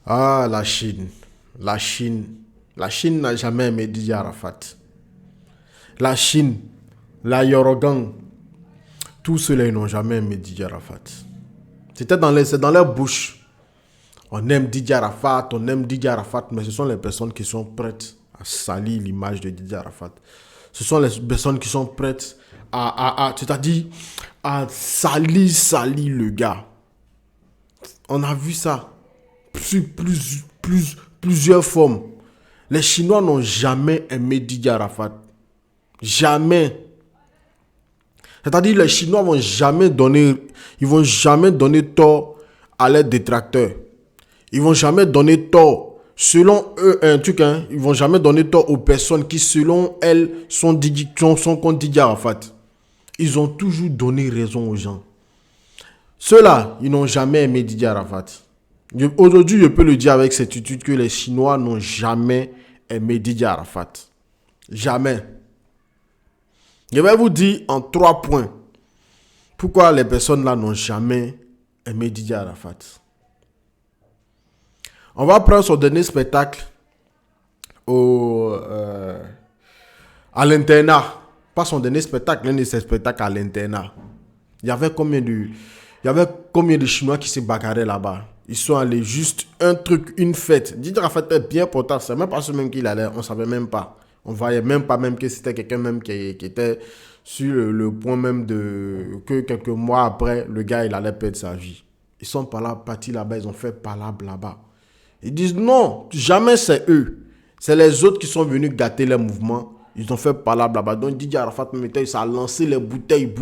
Ah, la Chine. La Chine. La Chine n'a jamais aimé Didier Arafat. La Chine, la Yorogang, tous ceux-là, ils n'ont jamais aimé Didier Arafat. C'est dans leur bouche. On aime Didier Arafat, on aime Didier Arafat, mais ce sont les personnes qui sont prêtes à salir l'image de Didier Arafat. Ce sont les personnes qui sont prêtes c'est-à-dire à salir le gars. On a vu ça plusieurs formes. Les Chinois n'ont jamais aimé Didier Arafat. Jamais. C'est-à-dire les Chinois ils vont jamais donner tort à leurs détracteurs. Ils vont jamais donner tort, selon eux, ils vont jamais donner tort aux personnes qui, selon elles, sont contre Didier Arafat. Ils ont toujours donné raison aux gens. Ceux-là, ils n'ont jamais aimé Didier Arafat. Aujourd'hui, je peux le dire avec certitude que les Chinois n'ont jamais aimé Didier Arafat. Jamais. Je vais vous dire en 3 points pourquoi les personnes là n'ont jamais aimé Didier Arafat. On va prendre son dernier spectacle à l'internat. Pas son dernier spectacle, l'un de ses spectacles à l'internat. Il y avait combien de Chinois qui se bagarraient là-bas? Ils sont allés juste un truc, une fête. Didier Arafat était bien portant. C'est même pas ce même qu'il allait. On savait même pas. On voyait même pas même que c'était quelqu'un même qui était sur le point même que quelques mois après, le gars, il allait perdre sa vie. Ils sont partis là-bas, ils ont fait palabre là-bas. Ils disent non, jamais c'est eux. C'est les autres qui sont venus gâter les mouvements. Ils ont fait palabre là-bas. Donc Didier Arafat, ça a lancé les bouteilles.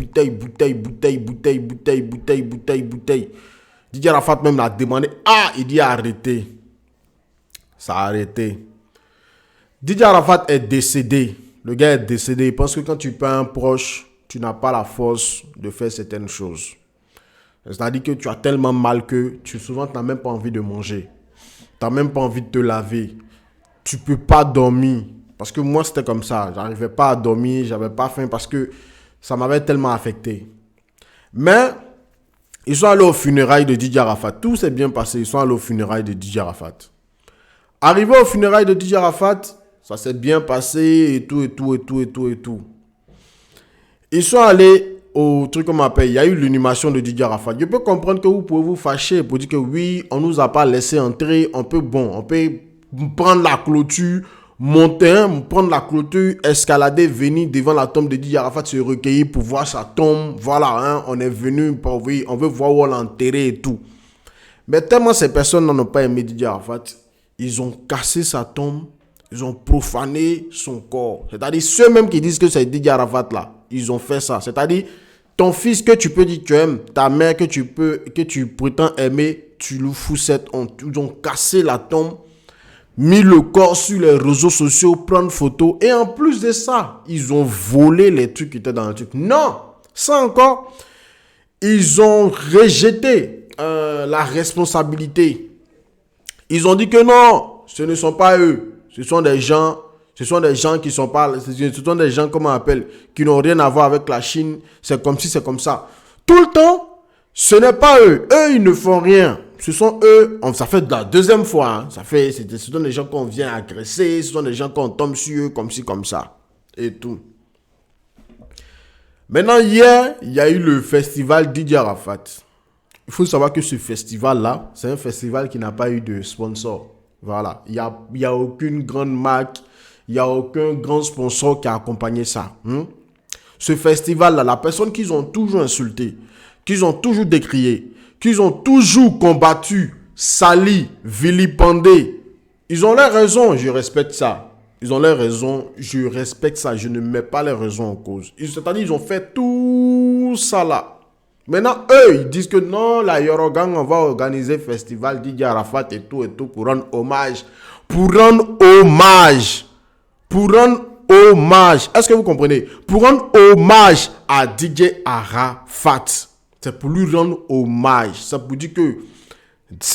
Didier Arafat même l'a demandé. Ah, il dit arrêtez. Ça a arrêté. Didier Arafat est décédé. Le gars est décédé. Il pense que quand tu perds un proche, tu n'as pas la force de faire certaines choses. C'est-à-dire que tu as tellement mal que souvent tu n'as même pas envie de manger. Tu n'as même pas envie de te laver. Tu ne peux pas dormir. Parce que moi, c'était comme ça. Je n'arrivais pas à dormir. Je n'avais pas faim parce que ça m'avait tellement affecté. Mais ils sont allés aux funérailles de Didier Arafat. Tout s'est bien passé. Ils sont allés aux funérailles de Didier Arafat. Arrivé aux funérailles de Didier Arafat, ça s'est bien passé et tout. Ils sont allés au truc qu'on m'appelle. Il y a eu l'inhumation de Didier Arafat. Je peux comprendre que vous pouvez vous fâcher pour dire que oui, on ne nous a pas laissé entrer. On peut prendre la clôture, prendre la clôture, escalader, venir devant la tombe de Didier Arafat, se recueillir pour voir sa tombe. Voilà, on est venu pour voir, on veut voir où on l'a enterré et tout. Mais tellement ces personnes n'ont pas aimé Didier Arafat, ils ont cassé sa tombe, ils ont profané son corps. C'est-à-dire ceux-mêmes qui disent que c'est Didier Arafat là, ils ont fait ça. C'est-à-dire ton fils que tu peux dire que tu aimes, ta mère que tu prétends aimer, tu lui fous cette honte. Ils ont cassé la tombe, mis le corps sur les réseaux sociaux, prendre photo. Et en plus de ça, ils ont volé les trucs qui étaient dans le truc. Non, ça encore, ils ont rejeté la responsabilité. Ils ont dit que non, ce ne sont pas eux. Ce sont des gens qui sont pas, ce sont des gens, comment on appelle, qui n'ont rien à voir avec la Chine. C'est comme si, c'est comme ça. Tout le temps, ce n'est pas eux. Eux, ils ne font rien. Ce sont eux, ça fait la deuxième fois. Ce sont des gens qu'on vient agresser. Ce sont des gens qu'on tombe sur eux comme ci, comme ça. Et tout. Maintenant, hier, il y a eu le festival Didier Arafat. Il faut savoir que ce festival-là, c'est un festival qui n'a pas eu de sponsor. Voilà. Il y a aucune grande marque, il n'y a aucun grand sponsor qui a accompagné ça. Ce festival-là, la personne qu'ils ont toujours insulté, qu'ils ont toujours décrié, qu'ils ont toujours combattu, sali, vilipendé, ils ont leurs raisons, je respecte ça. Ils ont leurs raisons, je respecte ça, je ne mets pas les raisons en cause. C'est-à-dire ils ont fait tout ça là. Maintenant, eux, ils disent que non, la Yorogang, on va organiser festival Didier Arafat et tout pour rendre hommage. Pour rendre hommage. Est-ce que vous comprenez? Pour rendre hommage à Didier Arafat. C'est pour lui rendre hommage. Ça pour dire que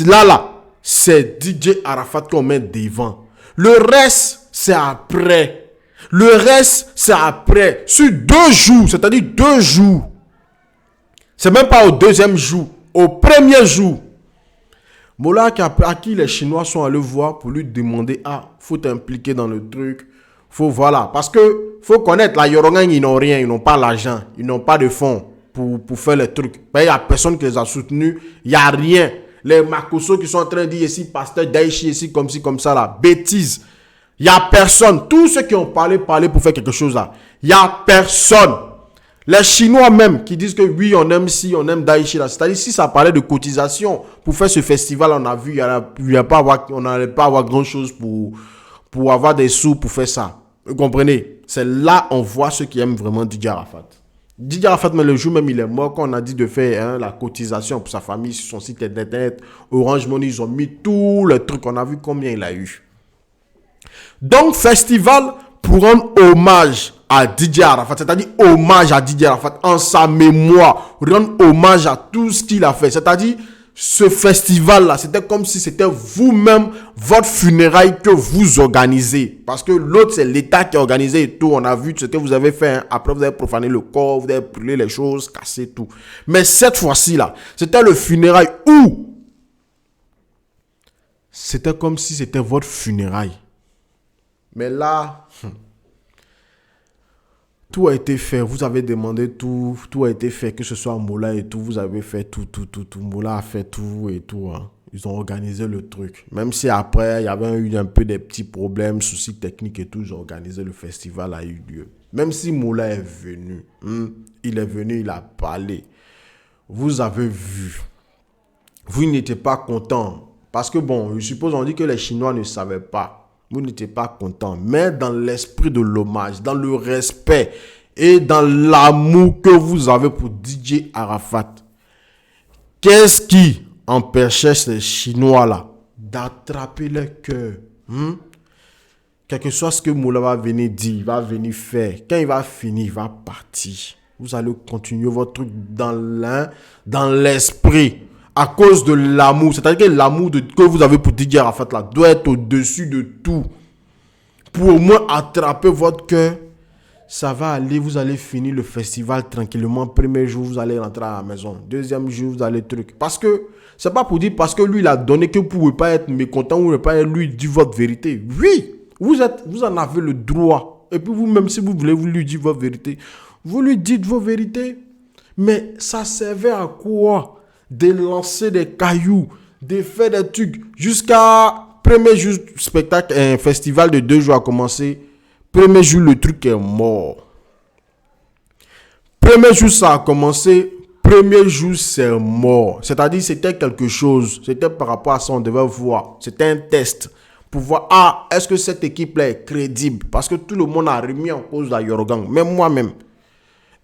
là, c'est Didier Arafat qu'on met devant. Le reste, c'est après. Sur 2 jours, c'est-à-dire 2 jours. C'est même pas au deuxième jour. Au premier jour. Mola à qui les Chinois sont allés voir pour lui demander, faut t'impliquer dans le truc. Voilà. Parce que, faut connaître, la Yorongan, ils n'ont rien, ils n'ont pas l'argent, ils n'ont pas de fonds pour faire les trucs. Il n'y a personne qui les a soutenus, il n'y a rien. Les Makoso qui sont en train de dire ici, pasteur Daichi, ici, comme ci, comme ça, là, bêtises. Il n'y a personne. Tous ceux qui ont parlé pour faire quelque chose là, il n'y a personne. Les Chinois même qui disent que oui, on aime ci, on aime Daichi là. C'est-à-dire, si ça parlait de cotisation pour faire ce festival, on a vu, on n'allait pas avoir grand-chose pour avoir des sous pour faire ça. Vous comprenez? C'est là on voit ceux qui aiment vraiment Didier Arafat. Didier Arafat, mais le jour même, il est mort quand on a dit de faire la cotisation pour sa famille sur son site internet. Orange Money, ils ont mis tout le truc. On a vu combien il a eu. Donc, festival pour rendre hommage à Didier Arafat, c'est-à-dire hommage à Didier Arafat en sa mémoire, rendre hommage à tout ce qu'il a fait. C'est-à-dire, ce festival-là, c'était comme si c'était vous-même, votre funéraille que vous organisez. Parce que l'autre, c'est l'État qui a organisé et tout. On a vu ce que vous avez fait. Hein. Après, vous avez profané le corps, vous avez brûlé les choses, cassé tout. Mais cette fois-ci-là, c'était le funérail où c'était comme si c'était votre funérail. Mais là, tout a été fait. Vous avez demandé tout. Tout a été fait. Que ce soit Moula et tout. Vous avez fait tout. Moula a fait tout et tout. Hein. Ils ont organisé le truc. Même si après, il y avait eu un peu des petits problèmes, soucis techniques et tout. Ils ont organisé le festival a eu lieu. Même si Moula est venu. Il est venu, il a parlé. Vous avez vu. Vous n'étiez pas content. Parce que bon, je suppose on dit que les Chinois ne savaient pas. Vous n'étiez pas content, mais dans l'esprit de l'hommage, dans le respect et dans l'amour que vous avez pour Didier Arafat, qu'est-ce qui empêchait ces Chinois-là d'attraper le cœur? Quel que soit ce que Moula va venir dire, il va venir faire. Quand il va finir, il va partir. Vous allez continuer votre truc dans l'esprit. À cause de l'amour, c'est-à-dire que l'amour que vous avez pour Didier Arafat là doit être au-dessus de tout. Pour au moins attraper votre cœur, ça va aller, vous allez finir le festival tranquillement. Premier jour, vous allez rentrer à la maison. Deuxième jour, vous allez truc. Parce que, c'est pas pour dire parce que lui, il a donné que vous ne pouvez pas être mécontent ou ne pas lui dire votre vérité. Oui, vous en avez le droit. Et puis vous-même, si vous voulez, vous lui dire votre vérité. Vous lui dites vos vérités. Mais ça servait à quoi? De lancer des cailloux, de faire des trucs. Jusqu'à premier jour spectacle, un festival de 2 jours a commencé. Premier jour, le truc est mort. Premier jour, ça a commencé. Premier jour, c'est mort. C'est-à-dire, c'était quelque chose. C'était par rapport à ça, on devait voir. C'était un test. Pour voir, est-ce que cette équipe-là est crédible? Parce que tout le monde a remis en cause la Yorogang. Même moi-même.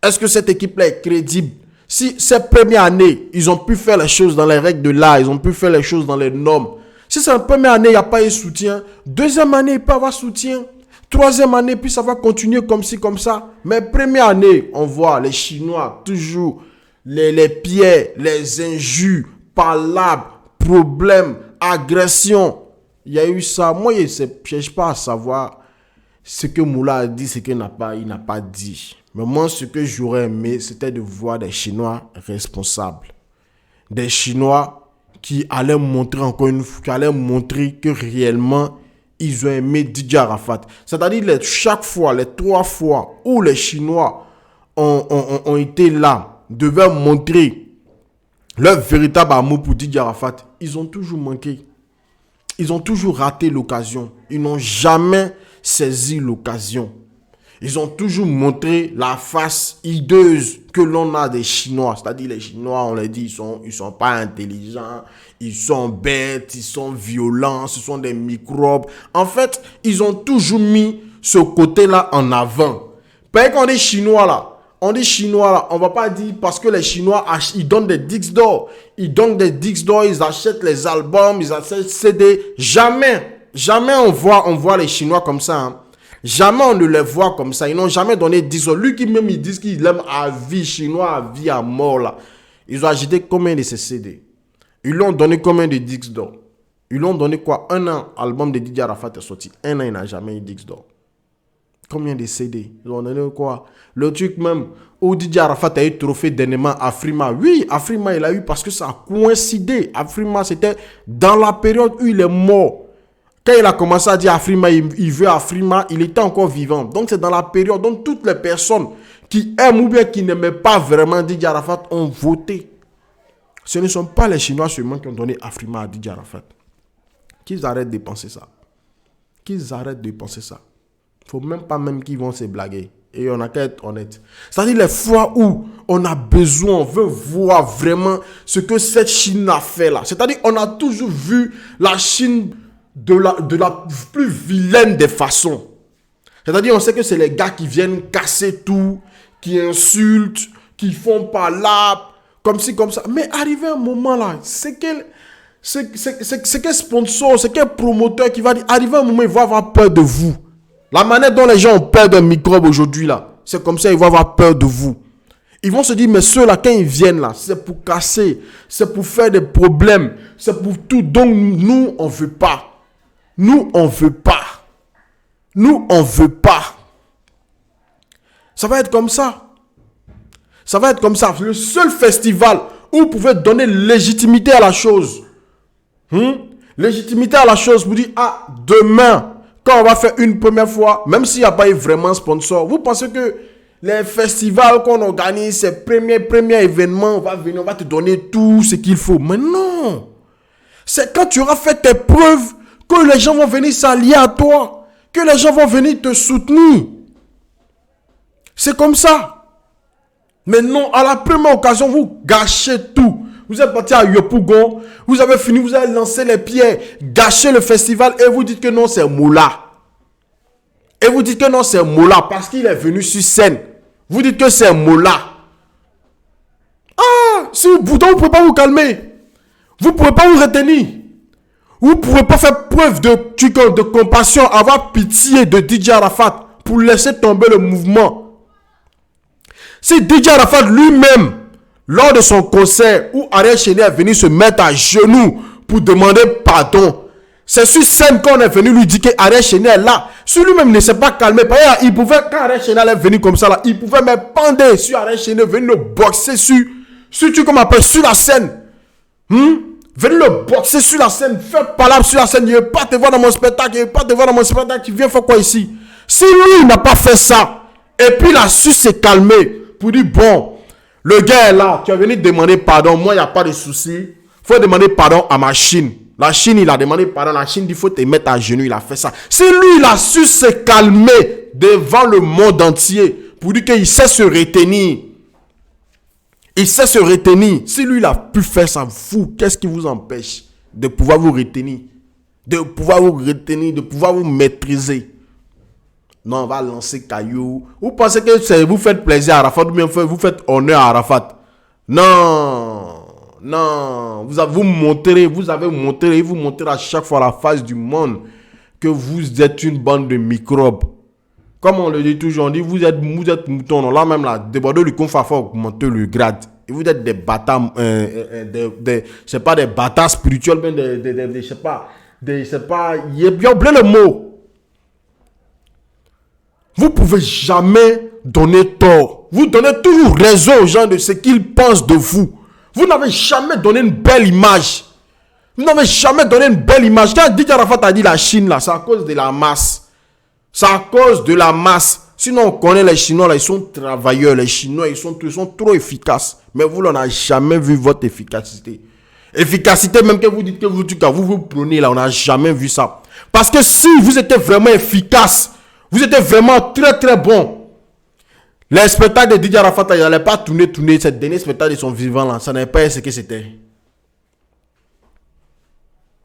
Est-ce que cette équipe-là est crédible? Si cette première année, ils ont pu faire les choses dans les règles de l'art, ils ont pu faire les choses dans les normes. Si c'est la première année, il n'y a pas eu soutien. Deuxième année, il peut y avoir soutien. Troisième année, puis ça va continuer comme ci, comme ça. Mais première année, on voit les Chinois, toujours, les pierres, les injures, palabres, problèmes, agressions. Il y a eu ça. Moi, je ne cherche pas à savoir ce que Moula a dit, ce qu'il n'a pas dit. Mais moi, ce que j'aurais aimé, c'était de voir des Chinois responsables. Des Chinois qui allaient montrer encore une fois, qui allaient montrer que réellement, ils ont aimé Didier Arafat. C'est-à-dire, chaque fois, les 3 fois où les Chinois ont été là, devaient montrer leur véritable amour pour Didier Arafat, ils ont toujours manqué. Ils ont toujours raté l'occasion. Ils n'ont jamais saisi l'occasion. Ils ont toujours montré la face hideuse que l'on a des Chinois. C'est-à-dire les Chinois, on les dit, ils sont pas intelligents, ils sont bêtes, ils sont violents, ce sont des microbes. En fait, ils ont toujours mis ce côté-là en avant. Parce qu'on dit Chinois là, on va pas dire parce que les Chinois, ils donnent des disques d'or. Ils donnent des disques d'or, ils achètent les albums, ils achètent CD. Jamais on voit les Chinois comme ça. Hein. Jamais on ne les voit comme ça. Ils n'ont jamais donné 10 euros. Lui qui même il dit qu'il aime à vie, Chinois à vie, à mort là. Ils ont acheté combien de ces CD? Ils lui ont donné combien de disques d'or? Ils lui ont donné quoi? 1 an, album de Didier Arafat est sorti. 1 an, il n'a jamais eu 10 d'or. Combien de CD? On en a quoi? Le truc même où Didier Arafat a eu trophée dernièrement à Afrima. Oui, Afrima, il a eu parce que ça a coïncidé. Afrima, c'était dans la période où il est mort. Quand il a commencé à dire Afrima, il veut Afrima, il était encore vivant. Donc c'est dans la période dont toutes les personnes qui aiment ou bien qui n'aimaient pas vraiment Didier Arafat ont voté. Ce ne sont pas les Chinois seulement qui ont donné Afrima à Didier Arafat. Qu'ils arrêtent de penser ça. Qu'ils arrêtent de penser ça. Il ne faut même pas qu'ils vont se blaguer. Et on a qu'à être honnête. C'est-à-dire les fois où on a besoin, on veut voir vraiment ce que cette Chine a fait là. C'est-à-dire on a toujours vu la Chine de la plus vilaine des façons. C'est-à-dire on sait que c'est les gars qui viennent casser tout, qui insultent, qui font par là, comme ci, comme ça. Mais arrivé un moment là, c'est quel sponsor, c'est quel promoteur qui va dire, arrivé un moment, il va avoir peur de vous. La manière dont les gens ont peur d'un microbe aujourd'hui là, c'est comme ça, ils vont avoir peur de vous. Ils vont se dire, mais ceux-là, quand ils viennent là, c'est pour casser, c'est pour faire des problèmes, c'est pour tout. Donc nous, on ne veut pas. Nous, on ne veut pas. Nous, on ne veut pas. Ça va être comme ça. Ça va être comme ça. Le seul festival où vous pouvez donner légitimité à la chose. Légitimité à la chose. Vous dites, ah, demain, quand on va faire une première fois, même s'il n'y a pas eu vraiment sponsor, vous pensez que les festivals qu'on organise, ces premiers événements, on va venir, on va te donner tout ce qu'il faut. Mais non. C'est quand tu auras fait tes preuves que les gens vont venir s'allier à toi, que les gens vont venir te soutenir. C'est comme ça. Mais non, à la première occasion, vous gâchez tout. Vous êtes parti à Yopougon, vous avez fini, vous avez lancé les pierres, gâché le festival et vous dites que non, c'est Moula. Et vous dites que non, c'est Moula parce qu'il est venu sur scène. Vous dites que c'est Moula. Ah, si vous ne pouvez pas vous calmer. Vous ne pouvez pas vous retenir. Vous ne pouvez pas faire preuve de compassion, avoir pitié de Didier Arafat pour laisser tomber le mouvement. Si Didier Arafat lui-même, lors de son concert où Ariel Cheney est venu se mettre à genoux pour demander pardon, c'est sur scène qu'on est venu lui dire que Ariel Cheney est là. Si lui-même ne s'est pas calmé, il pouvait, quand Ariel Cheney est venu comme ça, là, il pouvait me pendre sur Ariel Cheney, venir le boxer sur la scène. Venir le boxer sur la scène, faire palabre sur la scène, il ne veut pas te voir dans mon spectacle, tu viens faire quoi ici? Si lui, il n'a pas fait ça, et puis il a su se calmer, pour dire, bon, le gars est là, tu as venu demander pardon, moi, il n'y a pas de souci, il faut demander pardon à ma Chine. La Chine, il a demandé pardon, la Chine dit, il faut te mettre à genoux, il a fait ça. Si lui, il a su se calmer devant le monde entier, pour dire qu'il sait se retenir, il sait se retenir. Si lui, il a pu faire ça, vous, qu'est-ce qui vous empêche de pouvoir vous retenir? De pouvoir vous retenir, de pouvoir vous maîtriser. Non, on va lancer caillou. Vous pensez que vous faites plaisir à Arafat ou bien vous faites honneur à Arafat? Non. Non. Vous avez montré à chaque fois à la face du monde que vous êtes une bande de microbes. Comme on le dit toujours, on dit vous êtes moutons. Non, là même là, débordez le confort pour augmenter le grade. Et vous êtes des bâtards, c'est pas des bâtards spirituels, mais je sais pas, il y a oublié le mot. Vous pouvez jamais donner tort. Vous donnez toujours raison aux gens de ce qu'ils pensent de vous. Vous n'avez jamais donné une belle image. Vous n'avez jamais donné une belle image. Quand Didier Arafat a dit la Chine, là, c'est à cause de la masse. C'est à cause de la masse. Sinon, on connaît les Chinois, là, ils sont travailleurs. Les Chinois, ils sont trop efficaces. Mais vous, on n'a jamais vu votre efficacité. Efficacité, même que vous dites que vous prenez, là, on n'a jamais vu ça. Parce que si vous étiez vraiment efficace, vous étiez vraiment très très bon. Les spectacles de Didier Arafat, il n'allait pas tourner. Ces derniers spectacles de son vivant là, ça n'avait pas ce que c'était.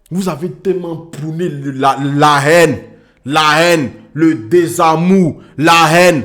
Vous avez tellement prôné la haine, le désamour, la haine.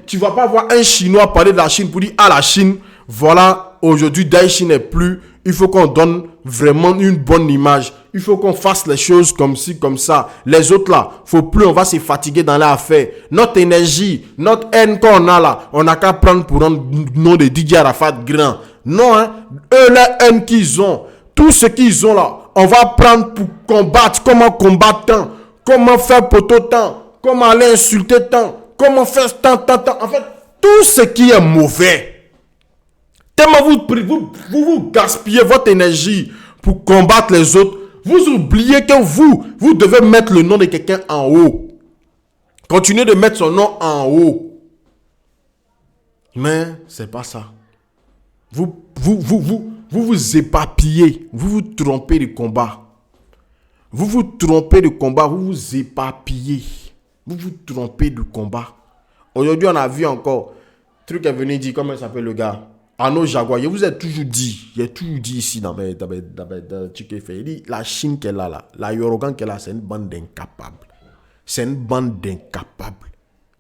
Tu ne vas pas voir un Chinois parler de la Chine pour dire, ah la Chine, voilà, aujourd'hui Daesh n'est plus. Il faut qu'on donne vraiment une bonne image. Il faut qu'on fasse les choses comme ci, comme ça. Les autres là, faut plus, on va se fatiguer dans l'affaire. Notre énergie, notre haine qu'on a là, on n'a qu'à prendre pour rendre le nom de Didier Arafat grand. Non, hein, eux, la haine qu'ils ont, tout ce qu'ils ont là, on va prendre pour combattre. Comment combattre tant? Comment faire pour autant? comment aller insulter tant, comment faire tant. En fait, tout ce qui est mauvais. Tellement vous gaspillez votre énergie pour combattre les autres, vous oubliez que vous devez mettre le nom de quelqu'un en haut. Continuez de mettre son nom en haut. Mais c'est pas ça. Vous éparpillez, vous vous trompez de combat. Vous trompez de combat, vous vous éparpillez. Vous trompez de combat. Aujourd'hui, on a vu encore, truc est venu dire, comment il s'appelle le gars? Arnaud Jaguar, je vous ai toujours dit, ici dans mes trucs qu'il fait. Il dit, la Chine qu'elle a là, la Yorogan qu'elle a, c'est une bande d'incapables. C'est une bande d'incapables.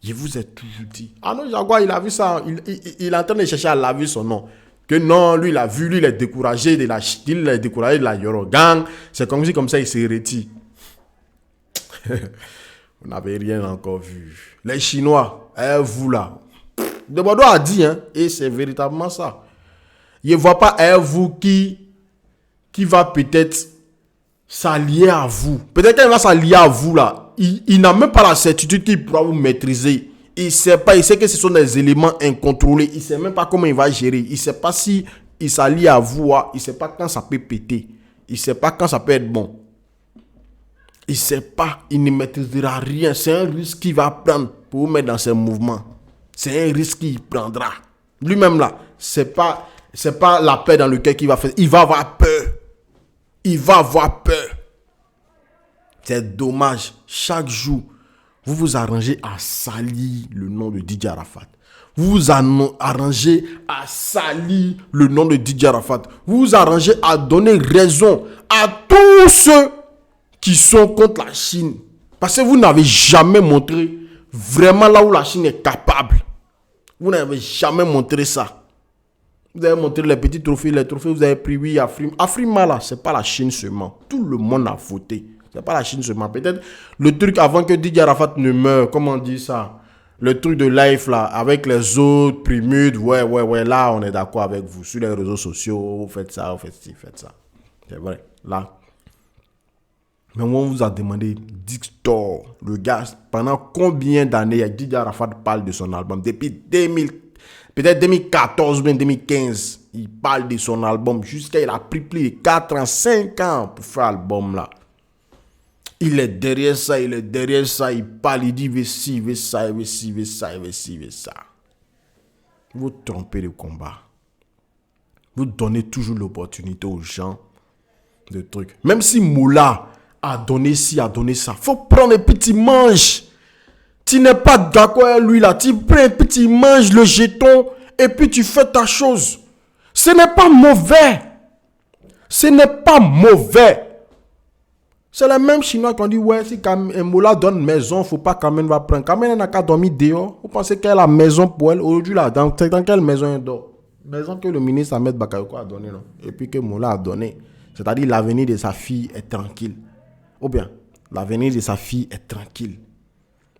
Je vous ai toujours dit. Arnaud Jaguar, il a vu ça, il est en train de chercher à laver son nom. Que non, lui, il a vu, lui, il est découragé de la Chine, il est découragé de la Yorogan. C'est comme ça, il s'est retire. Vous n'avez rien encore vu. Les Chinois, vous là. De Bordeaux a dit, hein, et c'est véritablement ça. Il ne voit pas vous qui va peut-être s'allier à vous. Peut-être qu'il va s'allier à vous là. Il n'a même pas la certitude qu'il pourra vous maîtriser. Il sait que ce sont des éléments incontrôlés. Il ne sait même pas comment il va gérer. Il ne sait pas si il s'allie à vous. Il ne sait pas quand ça peut péter. Il ne sait pas quand ça peut être bon. Il ne sait pas. Il ne maîtrisera rien. C'est un risque qu'il va prendre pour vous mettre dans ses mouvements. C'est un risque qu'il prendra. Lui-même là, c'est pas la paix dans le cœur qu'il va faire. Il va avoir peur. Il va avoir peur. C'est dommage. Chaque jour, vous vous arrangez à salir le nom de Didier Arafat. Vous vous arrangez à salir le nom de Didier Arafat. Vous vous arrangez à donner raison à tous ceux qui sont contre la Chine. Parce que vous n'avez jamais montré vraiment là où la Chine est capable. Vous n'avez jamais montré ça. Vous avez montré les petits trophées, vous avez pris, oui, Afrima là, c'est pas la Chine seulement. Tout le monde a voté. C'est pas la Chine seulement. Peut-être le truc avant que Didier Arafat ne meure, comment on dit ça? Le truc de life là, avec les autres, Primude, ouais, là on est d'accord avec vous. Sur les réseaux sociaux, vous faites ça, vous faites ci, faites ça. C'est vrai, là. Mais on vous a demandé Dictor, le gars, pendant combien d'années Didier Arafat parle de son album? Depuis peut-être 2014 ou 2015, il parle de son album jusqu'à il a pris plus de 4 ans, 5 ans pour faire l'album là. Il est derrière ça, il parle, il dit il veut ça. Vous trompez de combat. Vous donnez toujours l'opportunité aux gens de trucs. Même si Moula a donné ci, a donné ça, faut prendre un petit manche. Tu n'es pas d'accord avec lui là, tu prends un petit manche, le jeton, et puis tu fais ta chose. Ce n'est pas mauvais. Ce n'est pas mauvais. C'est les mêmes Chinois qui ont dit, ouais, si Moula donne maison, il ne faut pas Kamen va prendre. Kamen n'a qu'à dormir dehors. Vous pensez qu'elle a la maison pour elle? Aujourd'hui, là, dans quelle maison elle dort? Maison que le ministre Ahmed Bakayoko a donné, non? Et puis que Moula a donné. C'est-à-dire l'avenir de sa fille est tranquille. Ou bien, l'avenir de sa fille est tranquille.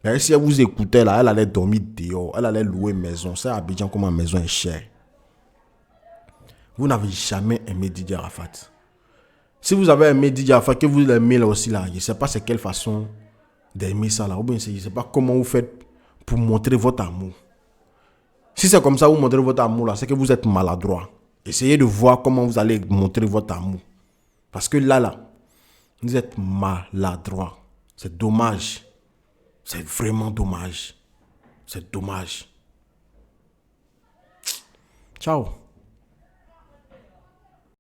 Mais si elle vous écoutait, là, elle allait dormir dehors. Elle allait louer maison. C'est à Abidjan comment la maison est chère. Vous n'avez jamais aimé Didier Arafat. Si vous avez aimé Didier Arafat, que vous l'aimez là aussi, là, je ne sais pas c'est quelle façon d'aimer ça là. Ou bien je ne sais pas comment vous faites pour montrer votre amour. Si c'est comme ça, vous montrez votre amour là, c'est que vous êtes maladroit. Essayez de voir comment vous allez montrer votre amour. Parce que là, vous êtes maladroit. C'est dommage. C'est vraiment dommage. C'est dommage. Ciao.